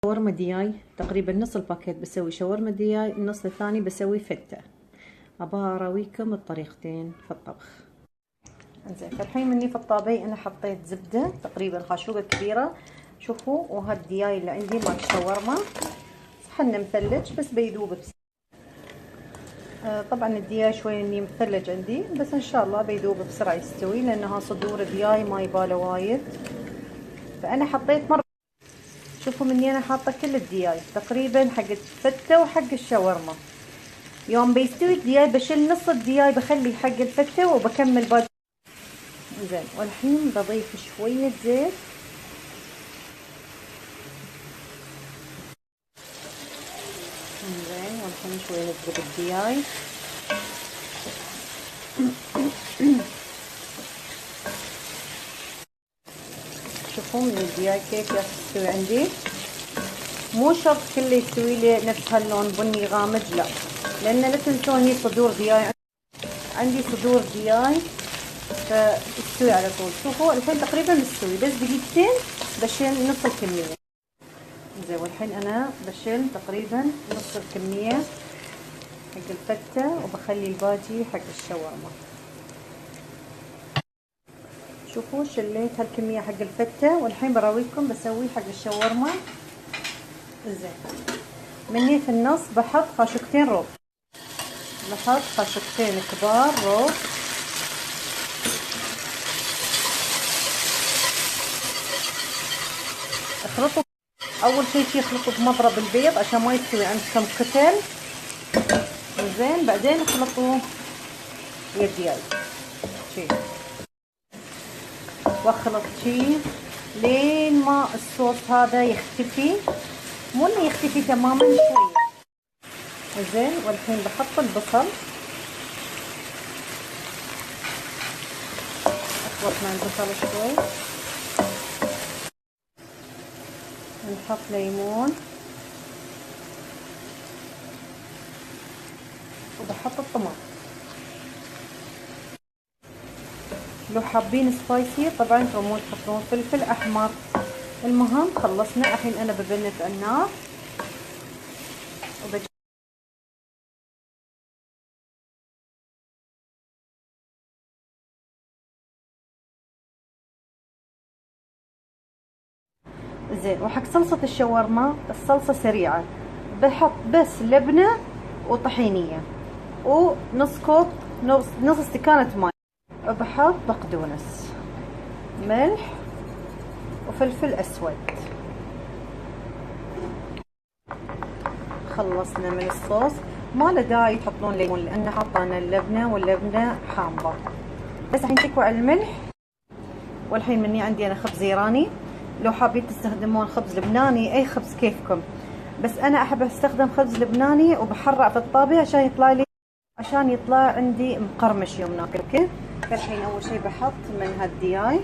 شاورما دياي تقريبا نص الباكيت بسوي شاورما دياي، النص الثاني بسوي فتة. ابى اراويكم الطريقتين في الطبخ. زين، فالحين مني في الطابي انا حطيت زبدة تقريبا خاشوقة كبيرة. شوفوا، وهذا الدياي اللي عندي مال الشاورما صحن مثلج بس بيذوب طبعا الدياي شوي اني مثلج عندي، بس ان شاء الله بيذوب بسرعة يستوي، لانها صدور دياي ما يباله وايد. فانا حطيت مرة، شوفوا مني انا حاطه كل الدياي تقريبا حق الفتة وحق الشاورما. يوم بيستوي الدياي بشيل نص الدياي بخلي حق الفتة وبكمل باقي. زين، والحين بضيف شوية زيت. زين، والحين شوية نزل الدياي. شوفوا من الدياي كيف يستوي عندي. مو شرط كله يستوي لي نفس هاللون بني غامج، لا، لان لا تنسون هي صدور دياي، عندي صدور دياي فيستوي على طول. شوفوا الحين تقريبا مستوي، بس دقيقتين بشيل نص الكمية. زين، والحين انا بشيل تقريبا نص الكمية حق الفتة وبخلي الباقي حق الشاورما. شوفوا شليت هالكمية حق الفتة، والحين براويكم بسوي حق الشاورما. زين، مني في النص بحط خاشقتين روب، بحط خاشقتين كبار روب. اخلطوا اول شيء اخلطوا بمضرب البيض عشان ما يستوي عندكم كتل. زين، بعدين اخلطوا الدياي شي، واخلط شي لين ما الصوص هذا يختفي، مو انه يختفي تماما، شويه. زين، والحين بحط البصل، اخلط مع البصل شوي، نحط ليمون، وبحط الطماطم. لو حابين سبايسي طبعا تقومون تحطون فلفل احمر. المهم خلصنا، الحين انا ببنت النار زين. وحق صلصة الشاورما الصلصة سريعة، بحط بس لبنة وطحينية ونص كوب، نص استكانة ماء، وبحط بقدونس، ملح، وفلفل اسود. خلصنا من الصوص، ما له داعي تحطون ليمون لان حاطين اللبنة واللبنة حامضة. بس الحين تكوى على الملح. والحين مني عندي انا خبز ايراني، لو حابين تستخدمون خبز لبناني اي خبز كيفكم، بس انا احب استخدم خبز لبناني وبحرق في الطابة عشان يطلع عندي مقرمش يوم ناكل. اوكي، فالحين اول شيء بحط من هالدياي.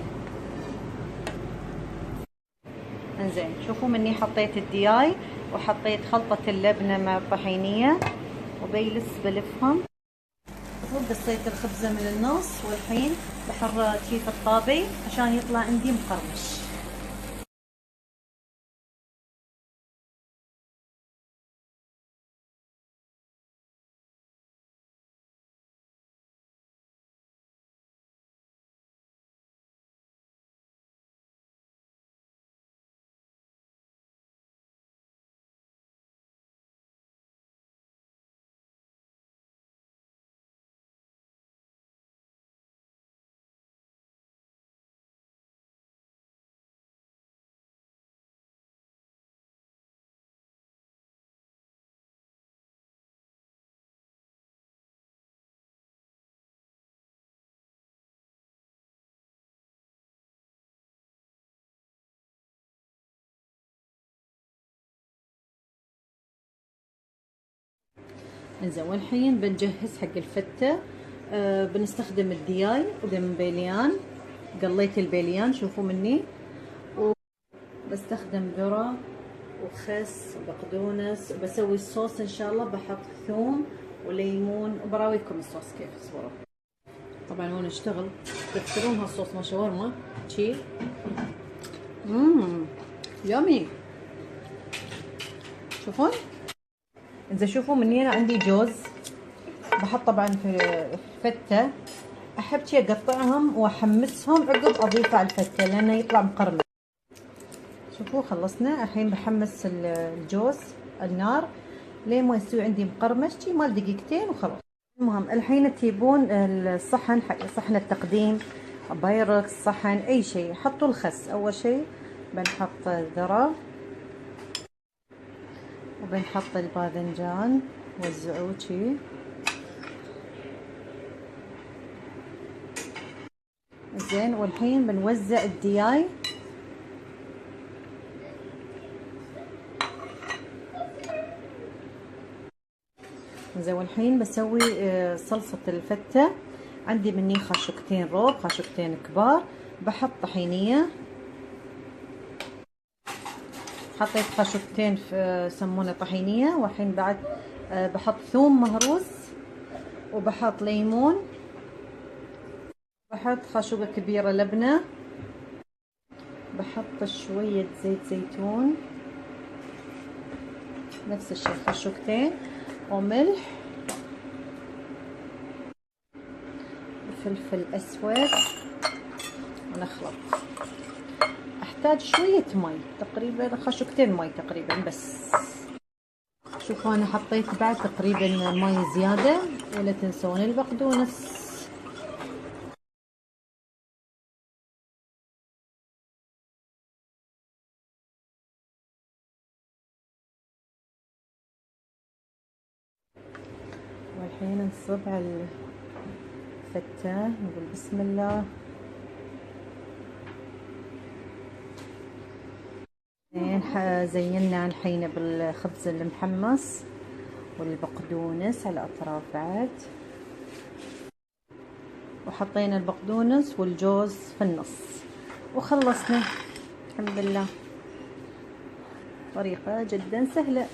انزين، شوفوا مني حطيت الدياي وحطيت خلطة اللبنة مع الطحينية وبيلس بلفهم، وقصيت الخبزة من النص، والحين بحرك فيه في الطابي عشان يطلع عندي مقرمش. انزين، والحين بنجهز حق الفتة. بنستخدم الدياي ودم بيليان، قليت البيليان شوفوا مني، وبستخدم ذرة وخس وبقدونس، وبسوي الصوص ان شاء الله بحط ثوم وليمون، وبراويكم الصوص كيف اصبروا. طبعا وانا اشتغل تذكرون هالصوص مال شاورما شي يامي. شوفون. إذا شوفوا مني أنا عندي جوز، بحط طبعا في الفتة، أحب شي أقطعهم وأحمسهم عقب أضيفه على الفتة لأنه يطلع مقرمش. شوفوا خلصنا. الحين بحمس الجوز النار لين ما يستوي عندي مقرمش، شي مال دقيقتين وخلاص. المهم الحين تجيبون الصحن حق صحن التقديم، بايركس، صحن، أي شيء، حطوا الخس. أول شيء بنحط ذرة، وبنحط الباذنجان، وزعوه شي. زين. والحين بنوزع الدياي. زين. والحين بسوي صلصة الفتة. عندي مني خاشقتين روب، خاشقتين كبار، بحط طحينية. حطيت خاشقتين في يسمونه طحينية. والحين بعد بحط ثوم مهروس، وبحط ليمون، بحط خاشوقة كبيرة لبنة، بحط شوية زيت زيتون، نفس الشيء خاشوقتين، وملح، وفلفل أسود، ونخلط. أحتاج شوية مي، تقريبا خاشوقتين مي تقريبا بس. شوفوا أنا حطيت بعد تقريبا مي زيادة. ولا تنسون البقدونس. والحين نصب على الفتة، نقول بسم الله. زينا الحين بالخبز المحمص والبقدونس على الأطراف بعد، وحطينا البقدونس والجوز في النص، وخلصنا. الحمد لله. طريقة جدا سهلة.